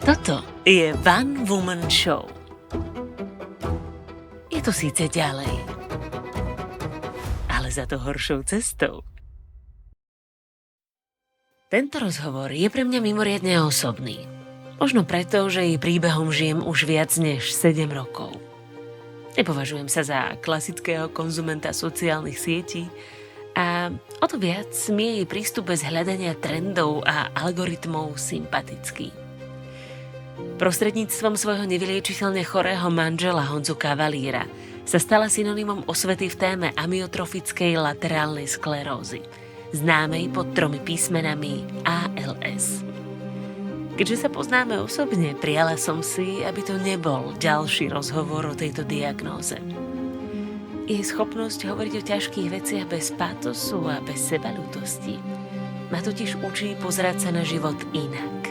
Toto je One Woman Show. Je to síce ďalej, ale za to horšou cestou. Tento rozhovor je pre mňa mimoriadne osobný. Možno preto, že jej príbehom žijem už viac než 7 rokov. Nepovažujem sa za klasického konzumenta sociálnych sietí a o to viac mi je jej prístup bez hľadania trendov a algoritmov sympatický. Prostredníctvom svojho nevyliečiteľne chorého manžela Honzu Kavalíra sa stala synonymom osvety v téme amyotrofickej laterálnej sklerózy, známej pod 3 písmenami ALS. Keďže sa poznáme osobne, prijala som si, aby to nebol ďalší rozhovor o tejto diagnóze. Jej schopnosť hovoriť o ťažkých veciach bez pátosu a bez sebaľútosti ma totiž učí pozerať sa na život inak,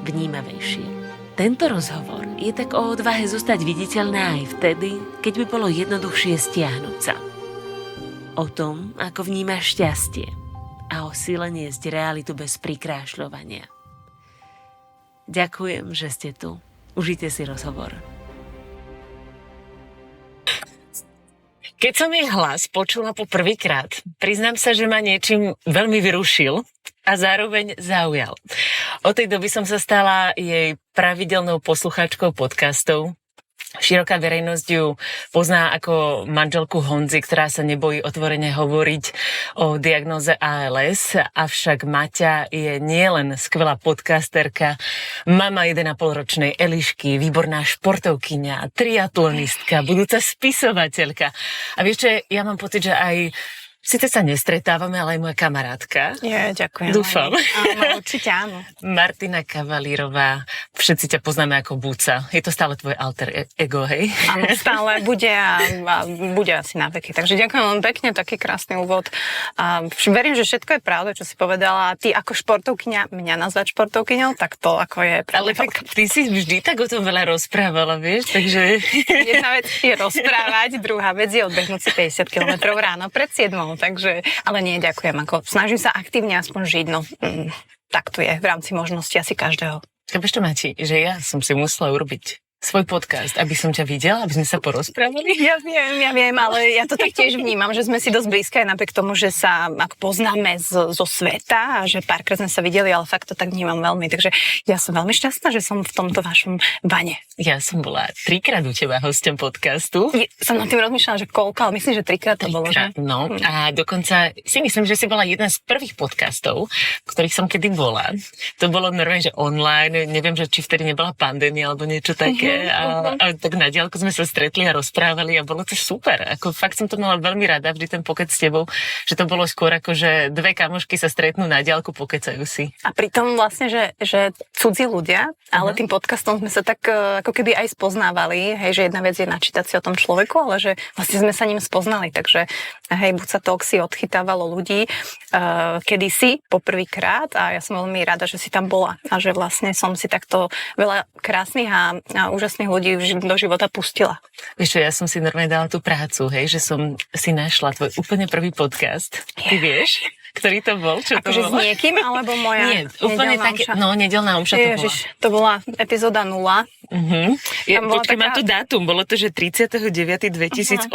vnímavejšie. Tento rozhovor je tak o odvahe zostať viditeľná aj vtedy, keď by bolo jednoduchšie stiahnuť sa. O tom, ako vnímaš šťastie a o sile niesť realitu bez prikrášľovania. Ďakujem, že ste tu. Užite si rozhovor. Keď som jej hlas počula po prvýkrát, priznám sa, že ma niečím veľmi vyrušil a zároveň zaujal. Od tej doby som sa stala jej pravidelnou poslucháčkou podcastov. Široká verejnosť ju pozná ako manželku Honzy, ktorá sa nebojí otvorene hovoriť o diagnóze ALS, avšak Maťa je nielen skvelá podcasterka, mama 1,5-ročnej Elišky, výborná športovkyňa, triatlonistka, budúca spisovateľka. A vieš čo, ja mám pocit, že aj síce sa nestretávame, ale aj moja kamarátka. Ďakujem. Dúfam. Áno, určite áno. Martina Kavalírová, všetci ťa poznáme ako Buca. Je to stále tvoje alter ego, hej? Áno, stále bude a bude asi na veky. Takže ďakujem veľmi pekne, taký krásny úvod. A verím, že všetko je pravda, čo si povedala. Ty ako športovkyňa, mňa nazvať športovkyňou, tak to ako je pravda. Ale tak ty si vždy tak o tom veľa rozprávala, vieš, takže... Jedna vec je rozprávať, druhá vec je odbehnúť si 50 km ráno pred 7. Takže, ale nie, ďakujem. Snažím sa aktívne aspoň žiť, no tak to je v rámci možnosti asi každého. Chápeš to, Mati, že ja som si musela urobiť svoj podcast, aby som ťa videla, aby sme sa porozprávali? Ja viem, ale ja to tak tiež vnímam, že sme si dosť blízke aj napriek tomu, že sa ako poznáme zo sveta a že párkrát sme sa videli, ale fakt to tak vnímam veľmi. Takže ja som veľmi šťastná, že som v tomto vašom bane. Ja som bola 3-krát u teba hosťom podcastu. Som nad tým rozmýšľala, že koľko, ale myslím, že 3-krát to bolo, že? No, a dokonca si myslím, že si bola jeden z prvých podcastov, v ktorých som kedy bola. To bolo normálne, že online, neviem, že či vtedy nebola pandémia alebo niečo také. A tak na diaľku sme sa stretli a rozprávali a bolo to super. Ako fakt som to mala veľmi rada, vždy ten pokec s tebou, že to bolo skôr ako, že dve kamošky sa stretnú na diaľku, pokecajú si. A pritom vlastne, že cudzí ľudia, ale tým podcastom sme sa tak ako keby aj spoznávali, hej, že jedna vec je načítať si o tom človeku, ale že vlastne sme sa ním spoznali, takže hej, Buca Talk si odchytávalo ľudí kedysi poprvýkrát a ja som veľmi rada, že si tam bola a že vlastne som si takto veľa krásnych a úžasných ľudí do života pustila. Vieš čo, ja som si normálne dala tú prácu, hej, že som si našla tvoj úplne prvý podcast. Ty vieš, ktorý to bol? Čo to bolo? S niekým, alebo moja Nie, úplne také, nedeľná omša to bola. Ježiš, to bola epizóda 0. Počkej, mám tu dátum, bolo to, že 39.2018.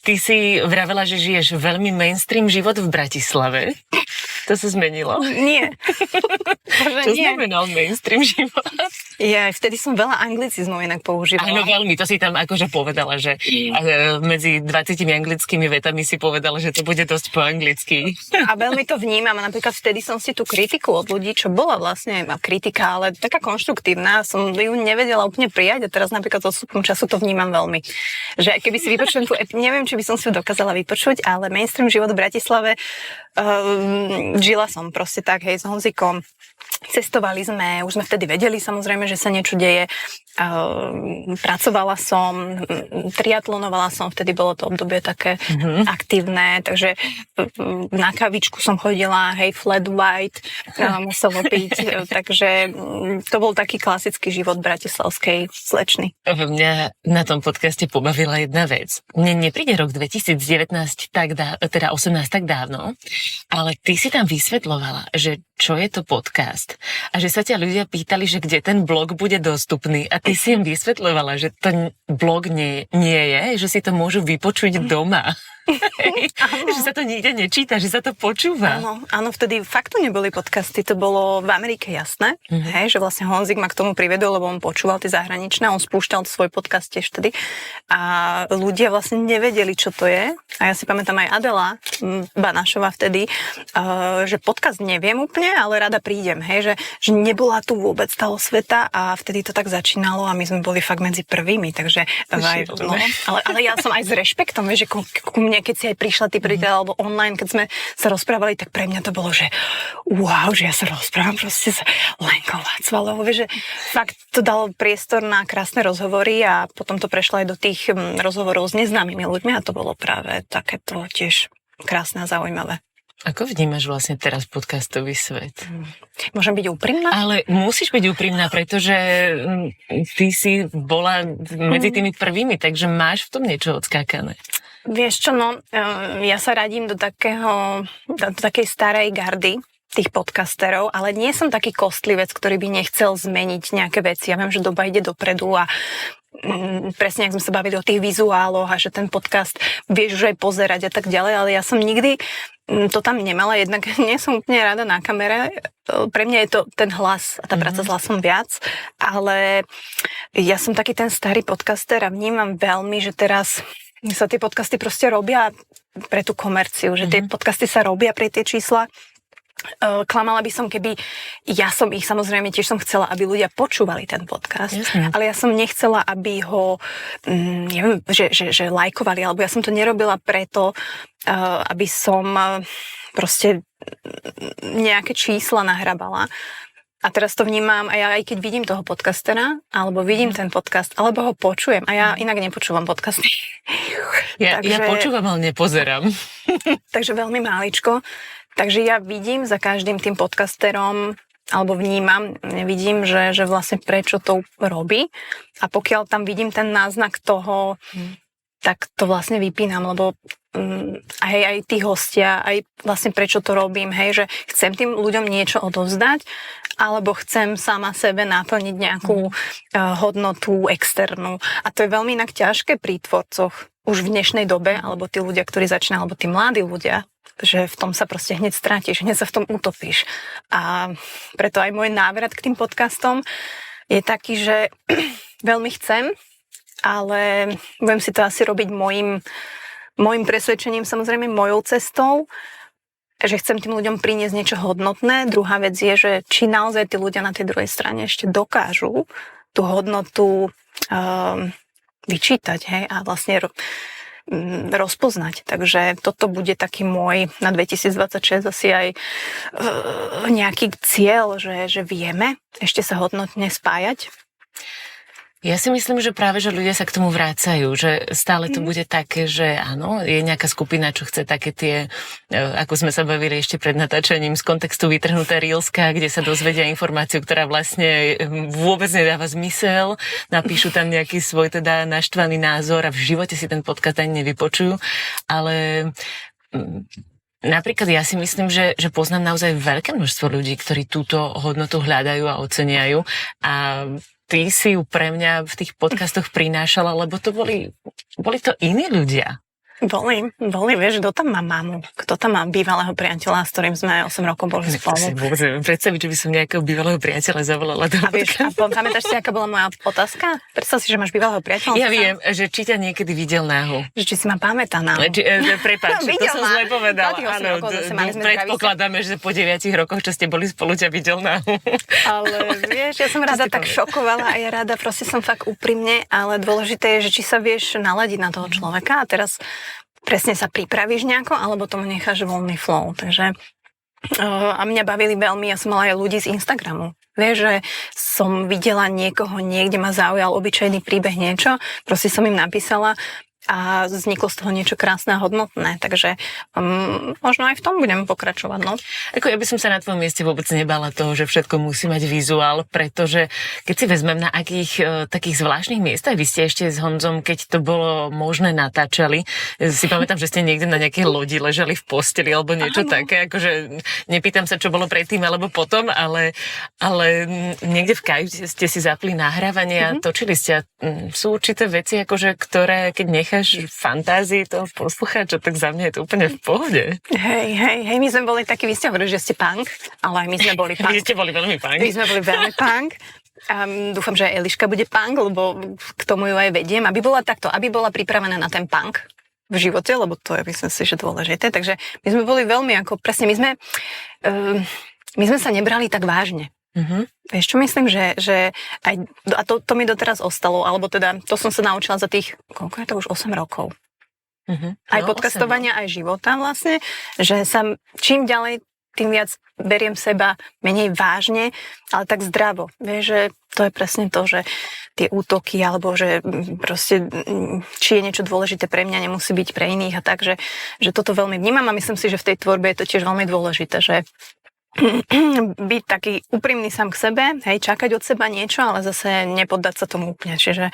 Ty si vravela, že žiješ veľmi mainstream život v Bratislave. To sa zmenilo? Nie. Čo znamenal mainstream život? Ja vtedy som veľa anglicizmov inak používala. Áno, veľmi, to si tam akože povedala, že medzi 20 anglickými vetami si povedala, že to bude dosť po anglicky. A veľmi to vnímam. Napríklad vtedy som si tú kritiku od ľudí, čo bola vlastne kritika, ale taká konštruktívna, som ju nevedela úplne prijať a teraz napríklad odstupom času to vnímam veľmi. Že keby si vypočujem neviem, či by som si ju dokázala vypočuť, ale mainstream život v Bratislave žila som proste tak, hej, s Honzikom. Cestovali sme, už sme vtedy vedeli samozrejme, že sa niečo deje. Pracovala som, triatlonovala som, vtedy bolo to obdobie také aktívne, takže na kavičku som chodila, hej, flat white, muselo piť, takže to bol taký klasický život bratislavskej slečny. Mňa na tom podcaste pobavila jedna vec. Mne nepríde rok 2019 18 tak dávno, ale ty si tam vysvetľovala, že čo je to podcast a že sa ťa ľudia pýtali, že kde ten blog bude dostupný a ty si im vysvetľovala, že to blog nie je, že si to môžu vypočuť doma. Že sa to nikde nečíta, že sa to počúva. Áno, vtedy fakt to neboli podcasty, to bolo v Amerike jasné, hej, že vlastne Honzik ma k tomu privedol, lebo on počúval tie zahraničné, on spúšťal svoj podcast tiež vtedy a ľudia vlastne nevedeli, čo to je. A ja si pamätám aj Adela Banášová vtedy, že podcast neviem úplne, ale rada prídem, hej, že nebola tu vôbec tá osveta a vtedy to tak začínalo a my sme boli fakt medzi prvými, takže ale ja som aj s rešpektom, vieš, že ku mne, keď si aj prišla ty prvýkrát, alebo online, keď sme sa rozprávali, tak pre mňa to bolo, že wow, že ja sa rozprávam proste s Lenkou Vácvalovou, vieš, že fakt to dalo priestor na krásne rozhovory a potom to prešlo aj do tých rozhovorov s neznámymi ľuďmi a to bolo práve takéto tiež krásne a zaujímavé. Ako vnímaš vlastne teraz podcastový svet? Môžem byť úprimná? Ale musíš byť úprimná, pretože ty si bola medzi tými prvými, takže máš v tom niečo odskákané. Vieš čo, ja sa radím do takej starej gardy tých podcasterov, ale nie som taký kostlivec, ktorý by nechcel zmeniť nejaké veci. Ja viem, že doba ide dopredu a presne, ak sme sa bavili o tých vizuáloch a že ten podcast vieš už aj pozerať a tak ďalej, ale ja som nikdy to tam nemala, jednak nie som úplne rada na kamere, pre mňa je to ten hlas a tá práca s hlasom viac, ale ja som taký ten starý podcaster a vnímam veľmi, že teraz sa tie podcasty proste robia pre tú komerciu, že tie podcasty sa robia pre tie čísla. Klamala by som, keby ja som ich, samozrejme tiež som chcela, aby ľudia počúvali ten podcast, ale ja som nechcela, aby ho neviem, že lajkovali, alebo ja som to nerobila preto, aby som proste nejaké čísla nahrabala. A teraz to vnímam, a ja aj keď vidím toho podcastera, alebo vidím ten podcast, alebo ho počujem, a ja inak nepočúvam podcasty. Ja počúvam, ale nepozerám. Takže veľmi máličko. Takže ja vidím za každým tým podcasterom, alebo vidím, že vlastne prečo to robí. A pokiaľ tam vidím ten náznak toho, tak to vlastne vypínam, lebo aj tí hostia, aj vlastne prečo to robím, hej, že chcem tým ľuďom niečo odovzdať, alebo chcem sama sebe naplniť nejakú hodnotu externú. A to je veľmi inak ťažké pri tvorcoch už v dnešnej dobe, alebo tí ľudia, ktorí začínajú, alebo tí mladí ľudia, že v tom sa proste hneď strátiš, hneď sa v tom utopíš. A preto aj môj návrat k tým podcastom je taký, že veľmi chcem, ale budem si to asi robiť môjim presvedčením, samozrejme mojou cestou, že chcem tým ľuďom priniesť niečo hodnotné. Druhá vec je, že či naozaj tí ľudia na tej druhej strane ešte dokážu tú hodnotu vyčítať, hej, a vlastne rozpoznať. Takže toto bude taký môj na 2026 asi aj nejaký cieľ, že vieme ešte sa hodnotne spájať. Ja si myslím, že práve, že ľudia sa k tomu vrácajú, že stále to bude také, že áno, je nejaká skupina, čo chce také tie, ako sme sa bavili ešte pred natáčaním, z kontextu vytrhnuté reelska, kde sa dozvedia informáciu, ktorá vlastne vôbec nedáva zmysel, napíšu tam nejaký svoj teda naštvaný názor a v živote si ten podcast ani nevypočujú, ale napríklad ja si myslím, že poznám naozaj veľké množstvo ľudí, ktorí túto hodnotu hľadajú a oceniajú a ty si ju pre mňa v tých podcastoch prinášala, lebo to boli to iní ľudia. Boli, vieš, kto tam má mamu? Kto tam má bývalého priateľa, s ktorým sme 8 rokov boli spolu? Si vôbec neviem predstaviť, že by som nejakého bývalého priateľa zavolala do podcastu. A pamätáš si, aká bola moja otázka? Predstav si, že máš bývalého priateľa. Ja viem, že či ťa niekedy videl náho. Že či si ma pamätá náho. Prepáč, to som zle povedala. Áno, predpokladáme, že po 9 rokoch, čo ste boli spolu, ťa videl náho. Ale vieš, ja som rada tak šokovala a ja rada proste som fakt úprimne, ale dôležité je, že či sa vieš naladiť na toho človeka a teraz presne sa pripravíš nejako, alebo tomu necháš voľný flow. Takže a mňa bavili veľmi, ja som mala aj ľudí z Instagramu. Vieš, že som videla niekoho niekde, ma zaujal obyčajný príbeh niečo, proste som im napísala a vzniklo z toho niečo krásne a hodnotné, takže možno aj v tom budem pokračovať, no. Ako ja by som sa na tvojom mieste vôbec nebala toho, že všetko musí mať vizuál, pretože keď si vezmem, na akých takých zvláštnych miestach vy ste ešte s Honzom, keď to bolo možné, natáčali, si pamätám, že ste niekde na nejakej lodi ležali v posteli alebo niečo také, akože nepýtam sa, čo bolo predtým alebo potom, ale niekde v kajute ste si zapli nahrávanie a točili ste. Sú určité veci, akože, ktoré keď necháš fantázii toho poslucháča, tak za mňa je to úplne v pohode. Hej, my sme boli takí, vy ste hovorili, že ste punk, ale aj my sme boli punk. Vy ste boli veľmi punk. My sme boli veľmi punk. Dúfam, že aj Eliška bude punk, lebo k tomu ju aj vediem, aby bola pripravená na ten punk v živote, lebo to je, myslím si, že dôležité. Takže my sme boli veľmi presne, my sme sa nebrali tak vážne. Vieš čo, myslím, že aj, a to mi doteraz ostalo, alebo teda to som sa naučila za tých, koľko je to už 8 rokov. Aj podcastovania, aj života vlastne, že sa čím ďalej, tým viac beriem seba menej vážne, ale tak zdravo. Vieš, že to je presne to, že tie útoky, alebo že proste, či je niečo dôležité pre mňa, nemusí byť pre iných a tak, že toto veľmi vnímam a myslím si, že v tej tvorbe je to tiež veľmi dôležité, že byť taký úprimný sám k sebe, hej, čakať od seba niečo, ale zase nepoddať sa tomu úplne. Čiže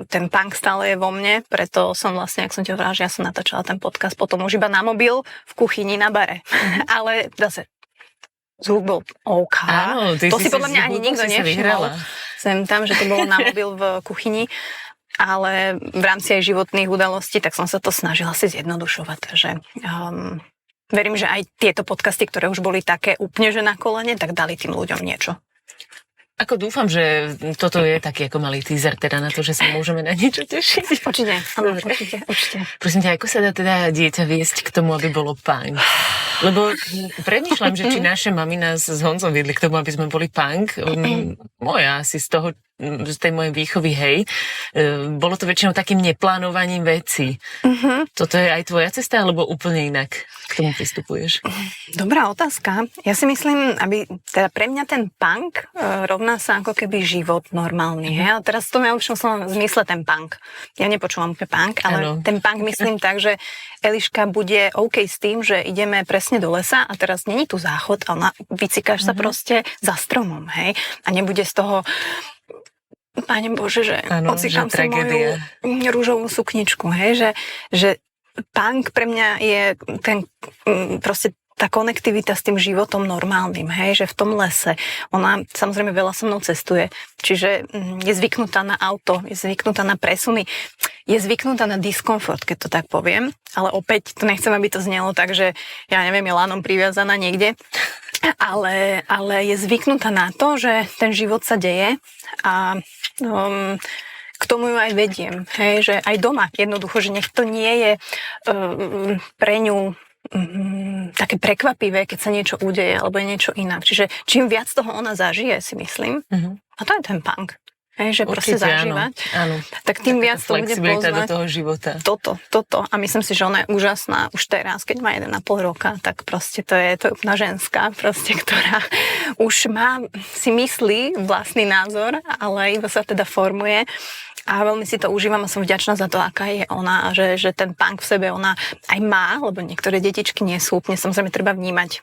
ten punk stále je vo mne, preto som vlastne, ak som ti hovorila, že ja som natáčala ten podcast potom už iba na mobil v kuchyni na bare. Ale zase zvuk bol OK. Áno, to si podľa mňa ani nikto nevšimol. Sem tam, že to bolo na mobil v kuchyni. Ale v rámci aj životných udalostí, tak som sa to snažila si zjednodušovať. Takže verím, že aj tieto podcasty, ktoré už boli také úplne že na kolene, tak dali tým ľuďom niečo. Ako dúfam, že toto je taký ako malý teaser teda na to, že sa môžeme na niečo tešiť. Určite, áno, určite. Prosím ťa, ako sa dá teda dieťa viesť k tomu, aby bolo punk? Lebo premýšľam, že či naše mami nás s Honzom viedli k tomu, aby sme boli punk. Moja asi z tej mojej výchovy, hej. Bolo to väčšinou takým neplánovaním vecí. Toto je aj tvoja cesta, alebo úplne inak k tomu pristupuješ? Dobrá otázka. Ja si myslím, aby teda pre mňa ten punk rovná sa ako keby život normálny. Hej? A teraz to v som zmysle ten punk. Ja nepočúvam úplne punk, ale ten punk myslím tak, že Eliška bude OK s tým, že ideme presne do lesa a teraz není tu záchod, ale vycikáš sa proste za stromom, hej? A nebude z toho Pane Bože, že ocikám si moju rúžovú sukničku, hej, že punk pre mňa je ten proste tá konektivita s tým životom normálnym, hej, že v tom lese, ona samozrejme veľa so mnou cestuje, čiže je zvyknutá na auto, je zvyknutá na presuny, je zvyknutá na diskomfort, keď to tak poviem, ale opäť to nechcem, aby to znelo tak, že ja neviem, je lanom priviazaná niekde, ale je zvyknutá na to, že ten život sa deje a k tomu ju aj vediem, hej, že aj doma jednoducho, že nech to nie je pre ňu také prekvapivé, keď sa niečo udeje alebo je niečo inak. Čiže čím viac toho ona zažije, si myslím, a to je ten punk. Hej, že proste zažívať, áno. Tak tým viac to bude poznať. Do toho života. Toto. A myslím si, že ona je úžasná už teraz, keď má 1,5 roka, tak proste to je úplná ženská, proste, ktorá už má, si myslí vlastný názor, ale iba sa teda formuje. A veľmi si to užívam a som vďačná za to, aká je ona, že ten punk v sebe ona aj má, lebo niektoré detičky nie sú úplne, samozrejme treba vnímať,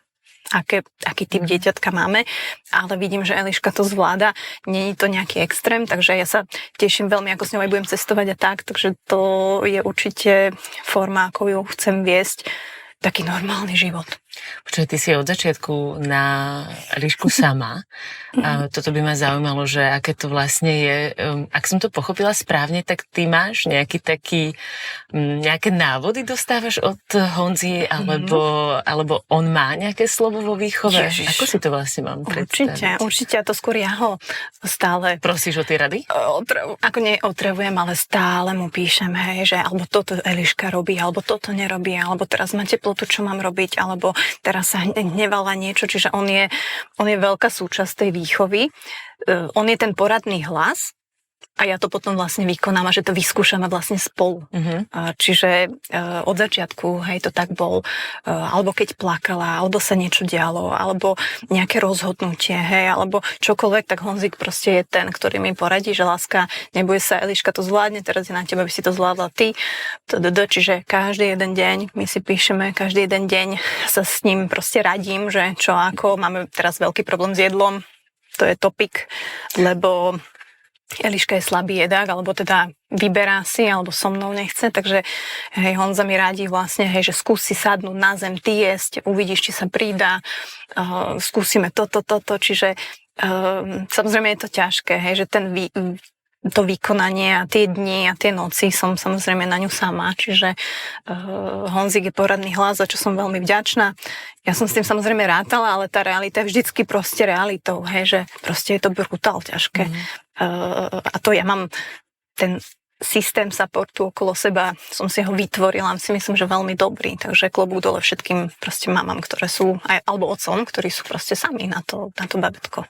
aký typ dieťatka máme, ale vidím, že Eliška to zvláda, nie je to nejaký extrém, takže ja sa teším veľmi, ako s ňou aj budem cestovať a tak, takže to je určite forma, ako ju chcem viesť, taký normálny život. Počkaj, ty si od začiatku na Elišku sama. A toto by ma zaujímalo, že aké to vlastne je. Ak som to pochopila správne, tak ty máš nejaké návody dostávaš od Honzy, alebo on má nejaké slovo vo výchove? Ježiš. Ako si to vlastne mám predstaviť? Určite, a to skôr ja ho stále... Prosíš o tie rady? Ako neotravujem, ale stále mu píšem, hej, že alebo toto Eliška robí, alebo toto nerobí, alebo teraz má teplotu, čo mám robiť, alebo teraz sa hnevala niečo, čiže on je veľká súčasť tej výchovy. On je ten poradný hlas, a ja to potom vlastne vykonám a že to vyskúšame vlastne spolu. Čiže od začiatku, hej, to tak bol, alebo keď plakala, alebo sa niečo dialo, alebo nejaké rozhodnutie, hej, alebo čokoľvek, tak Honzik proste je ten, ktorý mi poradí, že láska, neboj sa, Eliška to zvládne, teraz je na teba, aby si to zvládla ty. Čiže každý jeden deň my si píšeme, každý jeden deň sa s ním proste radím, že čo ako, máme teraz veľký problém s jedlom, to je topik, lebo Eliška je slabý jedák, alebo teda vyberá si, alebo so mnou nechce, takže hej, Honza mi radí vlastne, hej, že skúsi sadnúť na zem, ty jesť, uvidíš, či sa pridá, skúsime toto, čiže samozrejme je to ťažké, hej, že to vykonanie a tie dni a tie noci som samozrejme na ňu sama, čiže Honzik je poradný hlas, za čo som veľmi vďačná. Ja som s tým samozrejme rátala, ale tá realita je vždycky proste realitou, hej, že proste je to brutál ťažké. A to ja mám ten systém supportu okolo seba, som si ho vytvorila, si myslím, že veľmi dobrý, takže klobúk dole všetkým proste mamám, ktoré sú, alebo otcom, ktorí sú proste sami na to babetko.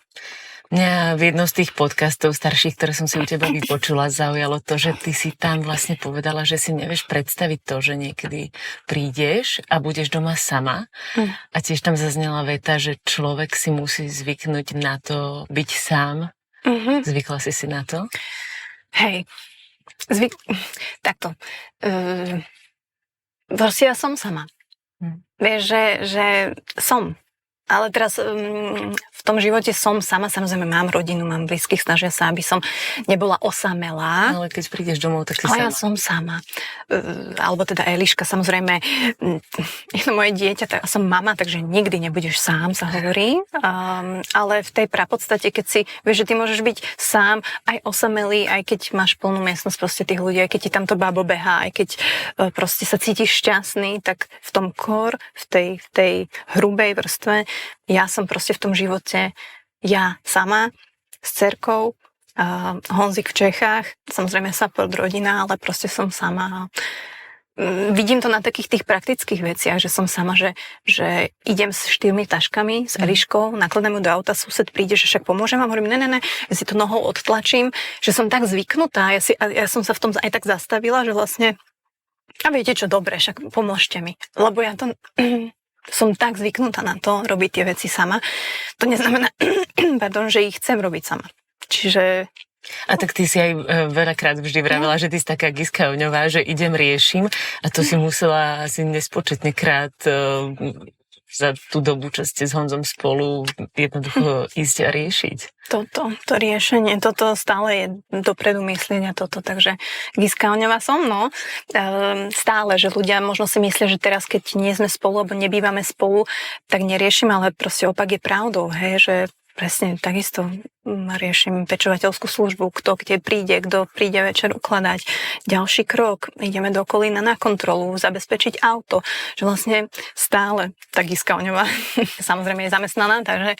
Mňa v jednom z tých podcastov starších, ktoré som si u teba vypočula, zaujalo to, že ty si tam vlastne povedala, že si nevieš predstaviť to, že niekedy prídeš a budeš doma sama. A tiež tam zaznela veta, že človek si musí zvyknúť na to byť sám. Zvykla si na to? Hej, takto. Proste ja som sama. Vieš, že som. Ale teraz v tom živote som sama, samozrejme mám rodinu, mám blízkych, snažia sa, aby som nebola osamelá. Ale keď prídeš domov, tak si sama. sama. Ja som sama. Alebo teda Eliška, samozrejme, jedno moje dieťa, tak som mama, takže nikdy nebudeš sám, sa hovorí. Ale v tej prapodstate, keď si, vieš, že ty môžeš byť sám, aj osamelý, aj keď máš plnú miestnosť proste tých ľudí, aj keď ti tam to babo behá, aj keď proste sa cítiš šťastný, tak v tom v tej hrubej vrstve ja som proste v tom živote ja sama s dcerkou, Honzik v Čechách, samozrejme support rodina, ale proste som sama. Vidím to na takých tých praktických veciach, že som sama, že idem s 4 taškami, s Eliškou, nakladám ju do auta, sused príde, že však pomôžem, a hovorím, ne, ja si to nohou odtlačím, že som tak zvyknutá, ja som sa v tom aj tak zastavila, že vlastne, a viete čo, dobre, však pomôžte mi, lebo ja to som tak zvyknutá na to robiť tie veci sama. To neznamená, že ich chcem robiť sama. Čiže... A tak ty si aj veľakrát vždy vravela, že ty si taká Giskaovňová, že idem, riešim, a to si musela asi nespočetne krát za tú dobu, čo ste s Honzom spolu, jednoducho ísť a riešiť. To riešenie, toto stále je dopredu myslieť a toto, takže Giskaovňová som, no. Stále, že ľudia možno si myslia, že teraz, keď nie sme spolu, alebo nebývame spolu, tak neriešim, ale proste opak je pravdou, hej, že presne takisto riešim pečovateľskú službu, kto príde večer ukladať. Ďalší krok, ideme do Kolína na kontrolu, zabezpečiť auto, že vlastne stále tá Giskaovňová samozrejme je zamestnaná, takže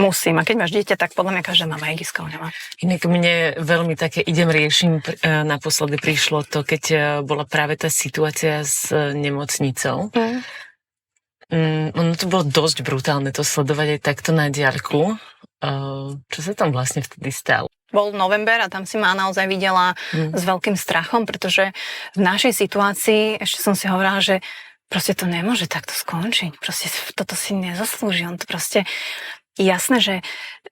musím. A keď máš dieťa, tak podľa mňa každá mama je Giskaovňová. Inak mne veľmi také riešim, naposledy prišlo to, keď bola práve tá situácia s nemocnicou. Ono to bolo dosť brutálne to sledovať aj takto na diaľku. Čo sa tam vlastne vtedy stalo? Bol november a tam si ma naozaj videla s veľkým strachom, pretože v našej situácii ešte som si hovorila, že proste to nemôže takto skončiť. Proste toto si nezaslúži. On to proste jasné, že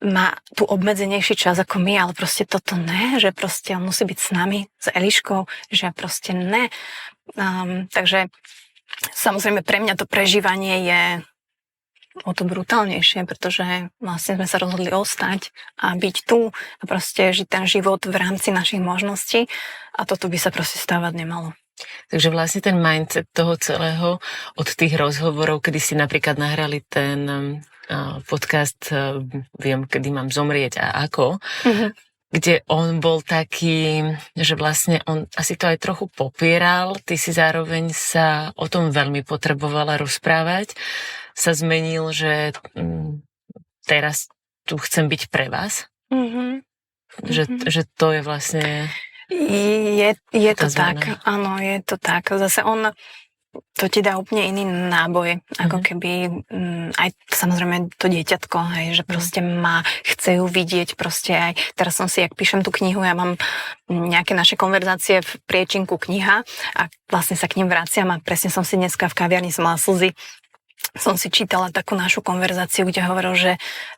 má tu obmedzenejší čas ako my, ale proste toto ne, že proste on musí byť s nami, s Eliškou, že proste ne. Takže samozrejme pre mňa to prežívanie je o to brutálnejšie, pretože vlastne sme sa rozhodli ostať a byť tu a proste žiť ten život v rámci našich možností a toto by sa proste stávať nemalo. Takže vlastne ten mindset toho celého od tých rozhovorov, kedy si napríklad nahrali ten podcast Viem, kedy mám zomrieť a ako, kde on bol taký, že vlastne on asi to aj trochu popieral, ty si zároveň sa o tom veľmi potrebovala rozprávať, sa zmenil, že teraz tu chcem byť pre vás. Že to je vlastne... Je to tak, áno, je to tak. Zase on to ti dá úplne iný náboj, ako keby aj samozrejme to dieťatko, hej, že proste chce ju vidieť, proste aj teraz som si, jak píšem tú knihu, ja mám nejaké naše konverzácie v priečinku kniha a vlastne sa k ním vraciam a presne som si dneska v kaviarni som mala slzy, som si čítala takú našu konverzáciu, kde hovoril,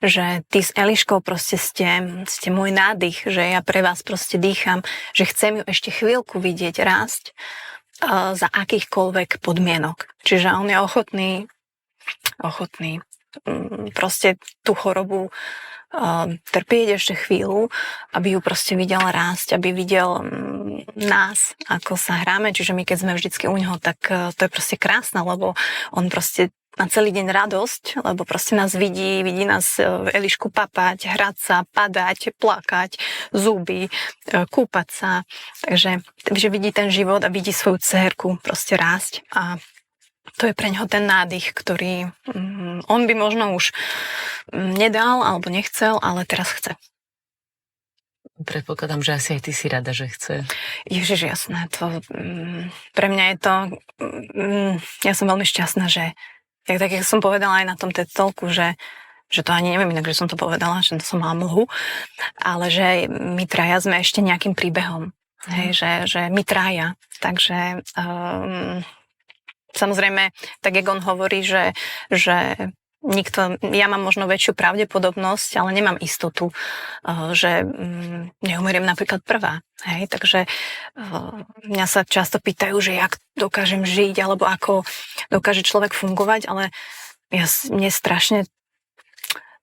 že ty s Eliškou proste ste môj nádych, že ja pre vás proste dýcham, že chcem ju ešte chvíľku vidieť rásť za akýchkoľvek podmienok. Čiže on je ochotný proste tú chorobu trpieť ešte chvíľu, aby ju proste videl rásť, aby videl nás, ako sa hráme. Čiže my, keď sme vždycky u neho, tak to je proste krásne, lebo on proste má celý deň radosť, lebo proste nás vidí nás Elišku papať, hrať sa, padať, plakať, zuby, kúpať sa. Takže vidí ten život a vidí svoju dcérku proste rásť a to je pre ňoho ten nádych, ktorý on by možno už nedal alebo nechcel, ale teraz chce. Predpokladám, že asi aj ty si rada, že chce. Ježiš, jasné, to pre mňa je to ja som veľmi šťastná, že tak jak som povedala aj na tom TED Talku, že to ani neviem inak, že som to povedala, že to som mala mlhu, ale že my traja sme ešte nejakým príbehom. Hej, že my traja. Takže samozrejme, tak jak on hovorí, že ja mám možno väčšiu pravdepodobnosť, ale nemám istotu, že neumriem napríklad prvá. Hej, takže mňa sa často pýtajú, že jak dokážem žiť, alebo ako dokáže človek fungovať, ale mne strašne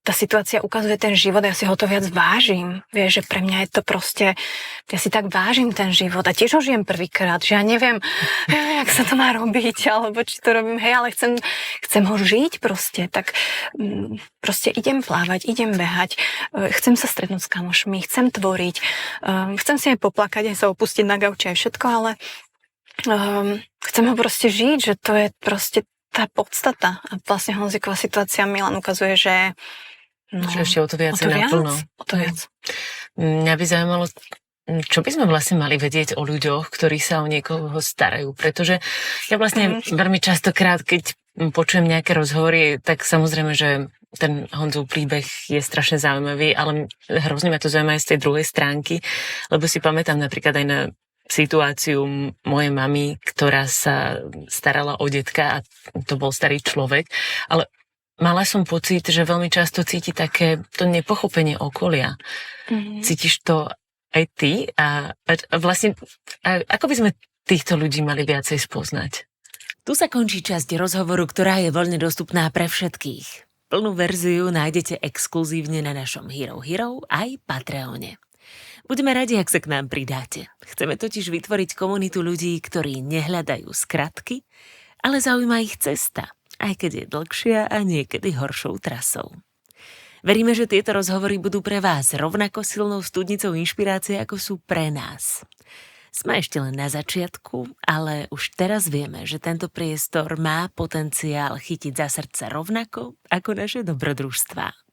tá situácia ukazuje ten život a ja si ho to viac vážim. Vieš, že pre mňa je to proste, ja si tak vážim ten život a tiež ho žijem prvýkrát, že ja neviem, jak sa to má robiť, alebo či to robím, hej, ale chcem ho žiť proste, tak proste idem plávať, idem behať, chcem sa stretnúť s kamošmi, chcem tvoriť, chcem si aj poplakať, aj sa opustiť na gauči, aj všetko, ale chcem ho proste žiť, že to je proste tá podstata. A vlastne Honziková situácia Milan ukazuje, že že ešte o to viacej naplno. O to viac. Mňa by zaujímalo, čo by sme vlastne mali vedieť o ľuďoch, ktorí sa o niekoho starajú. Pretože ja vlastne veľmi častokrát, keď počujem nejaké rozhovory, tak samozrejme, že ten Honzov príbeh je strašne zaujímavý, ale hrozne ma to zaujíma aj z tej druhej stránky, lebo si pamätám napríklad aj na situáciu mojej mamy, ktorá sa starala o detka a to bol starý človek, ale mala som pocit, že veľmi často cíti také to nepochopenie okolia. Cítiš to aj ty? A vlastne, ako by sme týchto ľudí mali viacej spoznať? Tu sa končí časť rozhovoru, ktorá je voľne dostupná pre všetkých. Plnú verziu nájdete exkluzívne na našom Hero Hero aj Patreone. Budeme radi, ak sa k nám pridáte. Chceme totiž vytvoriť komunitu ľudí, ktorí nehľadajú skratky, ale zaujíma ich cesta, aj keď je dlhšia a niekedy horšou trasou. Veríme, že tieto rozhovory budú pre vás rovnako silnou studnicou inšpirácie, ako sú pre nás. Sme ešte len na začiatku, ale už teraz vieme, že tento priestor má potenciál chytiť za srdce rovnako ako naše dobrodružstvá.